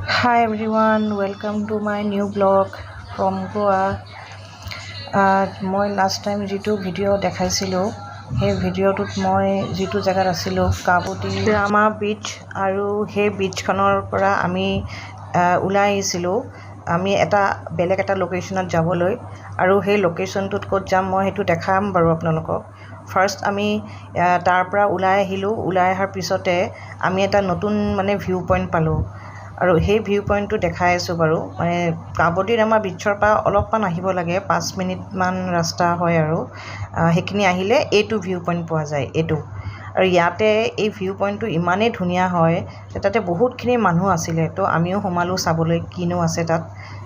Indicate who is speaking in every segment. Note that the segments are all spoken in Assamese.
Speaker 1: Hi everyone, welcome to my new blog from Goa. মই লাষ্ট টাইম যিটো ভিডিঅ' দেখাইছিলোঁ সেই ভিডিঅ'টোত মই যিটো জেগাত আছিলোঁ কাবুটি ৰামা বিচ আৰু সেই বিচখনৰ পৰা আমি ওলাই আহিছিলোঁ আমি বেলেগ এটা লোকেশ্যনত যাবলৈ আৰু সেই লোকেশ্যনটোত ক'ত যাম মই সেইটো দেখাম বাৰু আপোনালোকক। ফাৰ্ষ্ট আমি তাৰ পৰা ওলাই আহিলোঁ। ওলাই অহাৰ পিছতে আমি এটা নতুন ভিউ পইণ্ট পালোঁ আৰু সেই ভিউ পইণ্টটো দেখাই আছোঁ বাৰু। কাবুটি ৰামা বিচৰ পৰা অলপমান আহিব লাগে, 5 মিনিটমান ৰাস্তা হয় আৰু সেইখিনি আহিলে এইটো ভিউ পইণ্ট পোৱা যায় এইটো। আৰু ইয়াতে এই ভিউ পইণ্টটো ইমানেই ধুনীয়া হয় যে তাতে বহুতখিনি মানুহ আছিলে। তো আমিও সোমালোঁ চাবলৈ কিনো আছে তাত।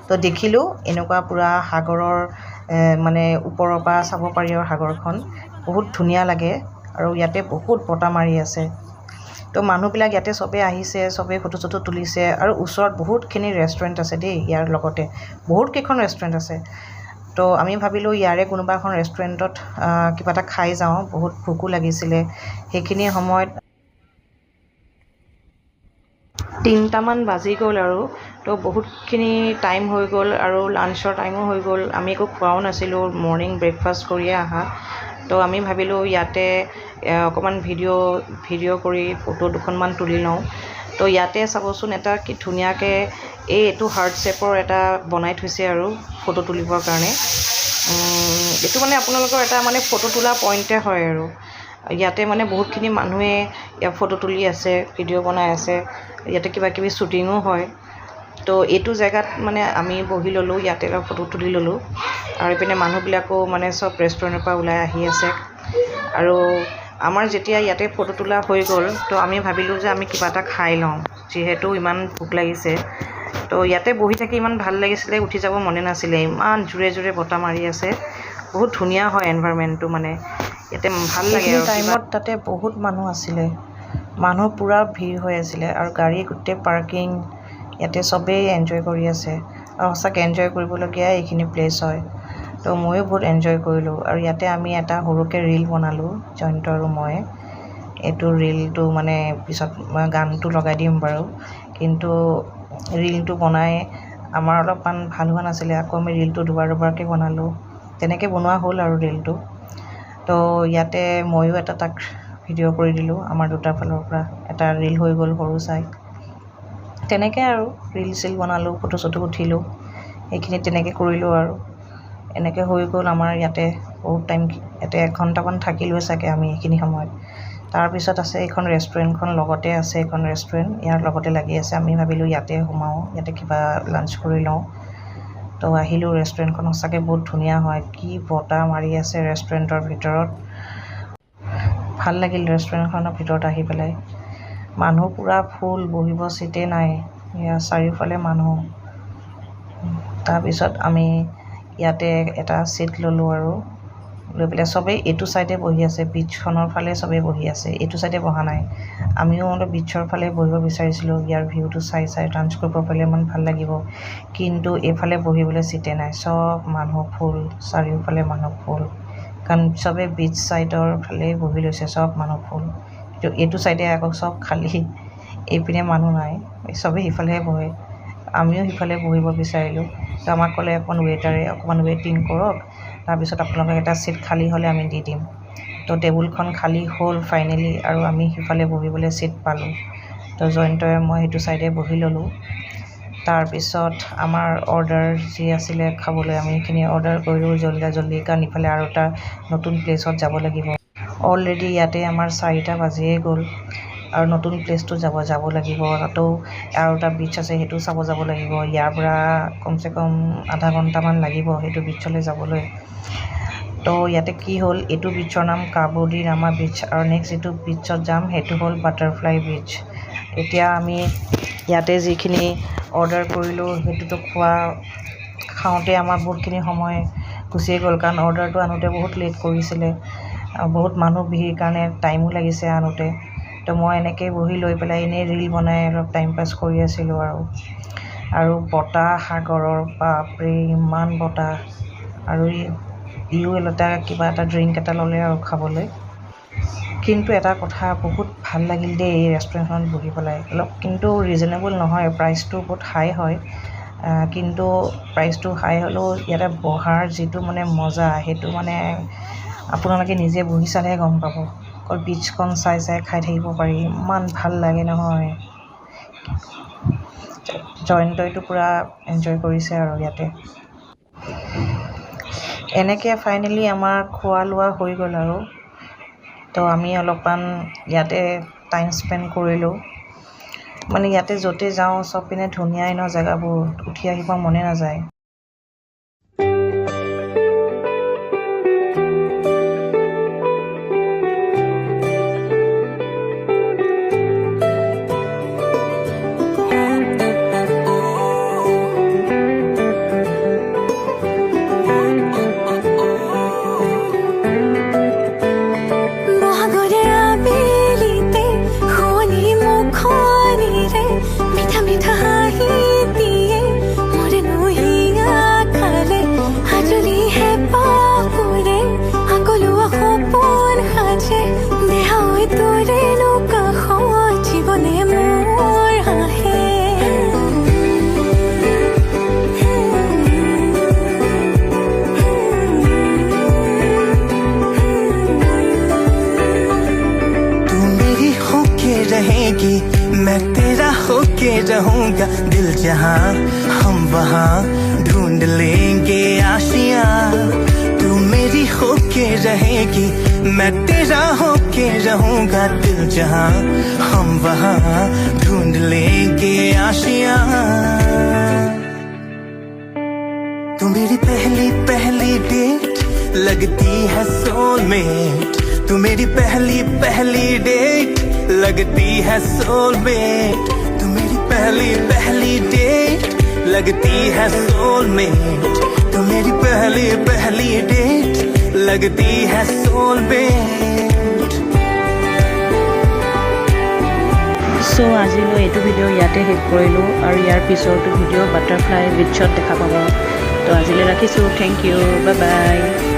Speaker 1: তো দেখিলোঁ এনেকুৱা পূৰা সাগৰৰ ওপৰৰ পৰা চাব পাৰি আৰু সাগৰখন বহুত ধুনীয়া লাগে আৰু ইয়াতে বহুত বতাহ মাৰি আছে। তো মানুহবিলাক ইয়াতে চবেই আহিছে, চবেই ফটো চটো তুলিছে আৰু ওচৰত বহুতখিনি ৰেষ্টুৰেণ্ট আছে দেই। ইয়াৰ লগতে বহুতকেইখন ৰেষ্টুৰেণ্ট আছে। তো আমি ভাবিলোঁ ইয়াৰে কোনোবা এখন ৰেষ্টুৰেণ্টত কিবা এটা খাই যাওঁ, বহুত ভোকো লাগিছিলে। সেইখিনি সময়ত 3টামান বাজি গ'ল আৰু তো বহুতখিনি টাইম হৈ গ'ল আৰু লাঞ্চৰ টাইমো হৈ গ'ল। আমি একো খোৱাও নাছিলোঁ, মৰ্ণিং ব্ৰেকফাষ্ট কৰিয়ে আহা। তো আমি ভাবিলোঁ ইয়াতে অকণমান ভিডিঅ' কৰি ফটো দুখনমান তুলি লওঁ। তো ইয়াতে চাবচোন এটা কি ধুনীয়াকৈ এইটো হাৰ্ট শ্বেপৰ এটা বনাই থৈছে আৰু ফটো তুলিবৰ কাৰণে। এইটো আপোনালোকৰ এটা ফটো তোলা পইণ্টে হয় আৰু ইয়াতে বহুতখিনি মানুহে ফটো তুলি আছে, ভিডিঅ' বনাই আছে। ইয়াতে কিবা কিবি শ্বুটিঙো হয়। তো এইটো জেগাত আমি বহি ল'লোঁ, ইয়াতে ফটো তুলি ল'লোঁ। আৰু এইপিনে মানুহবিলাকো চব ৰেষ্টুৰেণ্টৰ পৰা ওলাই আহি আছে। আৰু আমাৰ যেতিয়া ইয়াতে ফটো তোলা হৈ গ'ল তো আমি ভাবিলোঁ যে আমি কিবা এটা খাই লওঁ, যিহেতু ইমান ভোক লাগিছে। তো ইয়াতে বহি থাকি ইমান ভাল লাগিছিলে, উঠি যাব মনে নাছিলে। ইমান জোৰে জোৰে বতাহ মাৰি আছে, বহুত ধুনীয়া হয় এনভাইৰনমেণ্টটো। ইয়াতে ভাল লাগে। টাইমত তাতে বহুত মানুহ আছিলে, মানুহ পূৰা ভিৰ হৈ আছিলে আৰু গাড়ী গোটেই পাৰ্কিং। ইয়াতে চবেই এনজয় কৰি আছে আৰু সঁচাকৈ এনজয় কৰিবলগীয়া এইখিনি প্লেচ হয়। তো ময়ো বহুত এনজয় কৰিলোঁ। আৰু ইয়াতে আমি এটা সৰুকৈ ৰীল বনালোঁ, জয়ন্ত আৰু মই। এইটো ৰীলটো পিছত মই গানটো লগাই দিম বাৰু। কিন্তু ৰীলটো বনাই আমাৰ অলপমান ভাল হোৱা নাছিলে, আকৌ আমি ৰীলটো দুবাৰকৈ বনালোঁ। তেনেকৈ বনোৱা হ'ল আৰু ৰীলটো। তো ইয়াতে ময়ো তাক ভিডিঅ' কৰি দিলোঁ আমাৰ দুটাৰ ফালৰ পৰা। এটা ৰীল হৈ গ'ল সৰু চাই। তেনেকৈ আৰু ৰীল চিল বনালোঁ, ফটো চটো উঠিলোঁ, সেইখিনি তেনেকৈ কৰিলোঁ আৰু এনেকৈ হৈ গ'ল আমাৰ ইয়াতে বহুত টাইম। ইয়াতে 1 ঘণ্টামান থাকিলোঁ চাগে আমি এইখিনি সময়ত। তাৰপিছত আছে এইখন ৰেষ্টুৰেণ্টখন, লগতে আছে এইখন ৰেষ্টুৰেণ্ট, ইয়াৰ লগতে লাগি আছে। আমি ভাবিলোঁ ইয়াতে সোমাওঁ, ইয়াতে কিবা লাঞ্চ কৰি লওঁ। তো আহিলোঁ। ৰেষ্টুৰেণ্টখন সঁচাকৈ বহুত ধুনীয়া হয়। কি বতাহ মাৰি আছে ৰেষ্টুৰেণ্টৰ ভিতৰত, ভাল লাগিল ৰেষ্টুৰেণ্টখনৰ ভিতৰত আহি পেলাই। মানুহ পূৰা ফুল, বহিব ছিটেই নাই, চাৰিওফালে মানুহ। তাৰপিছত আমি ইয়াতে এটা ছিট ল'লোঁ আৰু লৈ পেলাই চবেই এইটো ছাইডে বহি আছে, বিচখনৰ ফালে চবেই বহি আছে, এইটো ছাইডে বহা নাই। আমিও বিচৰ ফালে বহিব বিচাৰিছিলোঁ, ইয়াৰ ভিউটো চাই ডান্স কৰিব পাৰিলে ইমান ভাল লাগিব। কিন্তু এইফালে বহিবলৈ ছিটেই নাই, চব মানুহ ফুল, চাৰিওফালে মানুহ ফুল। কাৰণ চবেই বিচ ছাইডৰ ফালেই বহি লৈছে, চব মানুহ ফুল। কিন্তু এইটো ছাইডে আকৌ চব খালী, এইপিনে মানুহ নাই, চবেই সিফালেহে বহে। আমিও সিফালে বহিব বিচাৰিলোঁ। তো আমাক ক'লে ৱেইটাৰে অকণমান ৱেইটিং কৰক, তাৰপিছত আপোনালোকক এটা ছিট খালী হ'লে আমি দি দিম। তো টেবুলখন খালী হ'ল ফাইনেলি আৰু আমি সিফালে বহিবলৈ ছিট পালোঁ। তো জয়ন্তই মই সেইটো ছাইডে বহি ল'লোঁ। তাৰপিছত আমাৰ অৰ্ডাৰ যি আছিলে খাবলৈ, আমি সেইখিনি অৰ্ডাৰ কৰিলোঁ জল্দি, কাৰণ ইফালে আৰু এটা নতুন প্লেচত যাব লাগিব। অলৰেডি ইয়াতে আমাৰ 4টা বাজিয়ে গ'ল আৰু নতুন প্লেচটো যাব লাগিব। তাতো আৰু এটা বিচ আছে, সেইটো চাব যাব লাগিব। ইয়াৰ পৰা কমচে কম আধা ঘণ্টামান লাগিব সেইটো বিচলৈ যাবলৈ। তো ইয়াতে কি হ'ল, এইটো বিচৰ নাম কাবুটি ৰামা বিচ আৰু নেক্সট যিটো বিচত যাম সেইটো হ'ল বাটাৰফ্লাই বিচ। এতিয়া আমি ইয়াতে যিখিনি অৰ্ডাৰ কৰিলোঁ সেইটোতো খাওঁতে আমাৰ বহুতখিনি সময় গুচিয়ে গ'ল, কাৰণ অৰ্ডাৰটো আনোতে বহুত লেট কৰিছিলে। বহুত মানুহ ভিৰ কাৰণে টাইমো লাগিছে আনোতে। তো মই এনেকৈ বহি লৈ পেলাই এনেই ৰীল বনাই অলপ টাইম পাছ কৰি আছিলোঁ আৰু বতাহ সাগৰৰ, বাপৰে ইমান বতাহ। আৰু কিবা এটা ড্ৰিংক এটা ল'লে আৰু খাবলৈ। কিন্তু এটা কথা বহুত ভাল লাগিল দেই এই ৰেষ্টুৰেণ্টখনত বহি পেলাই অলপ কিন্তু ৰিজনেবল নহয় প্ৰাইচটো বহুত হাই হয় কিন্তু প্ৰাইচটো হাই হ'লেও ইয়াতে বহাৰ যিটো মানে মজা সেইটো মানে আপোনালোকে নিজে বহি চালেহে গম পাব অকল বিচখন চাই চাই খাই থাকিব পাৰি ইমান ভাল লাগে নহয় জয়ন্তইটো পূৰা এনজয় কৰিছে আৰু ইয়াতে এনেকৈ ফাইনেলি আমাৰ খোৱা লোৱা হৈ গ'ল আৰু তো আমি অলপমান ইয়াতে টাইম স্পেণ্ড কৰিলোঁ মানে ইয়াতে য'তে যাওঁ চব পিনে ধুনীয়াই ন জেগাবোৰ উঠি আহিব মনে নাযায়
Speaker 2: मैं तेरा होके रहूंगा दिल जहां हम वहां ढूंढ लेंगे आशियां तू मेरी होके रहेगी मैं तेरा होके रहूंगा दिल जहां हम वहां ढूंढ लेंगे आशियां तू मेरी पहली पहली डेट लगती है सोलमेट तू मेरी पहली पहली डेट लगती है सोलमेट तू मेरी पहली पहली डेट लगती है सोलमेट तू मेरी पहली पहली डेट लगती है सोलमेट
Speaker 1: সো আজিলৈ এইটো ভিডিঅ' ইয়াতে শেষ কৰিলোঁ আৰু ইয়াৰ পিছৰটো ভিডিঅ' বাটাৰফ্লাই বিচত দেখা পাব তো আজিলৈ ৰাখিছোঁ থেংক ইউ বাই বাই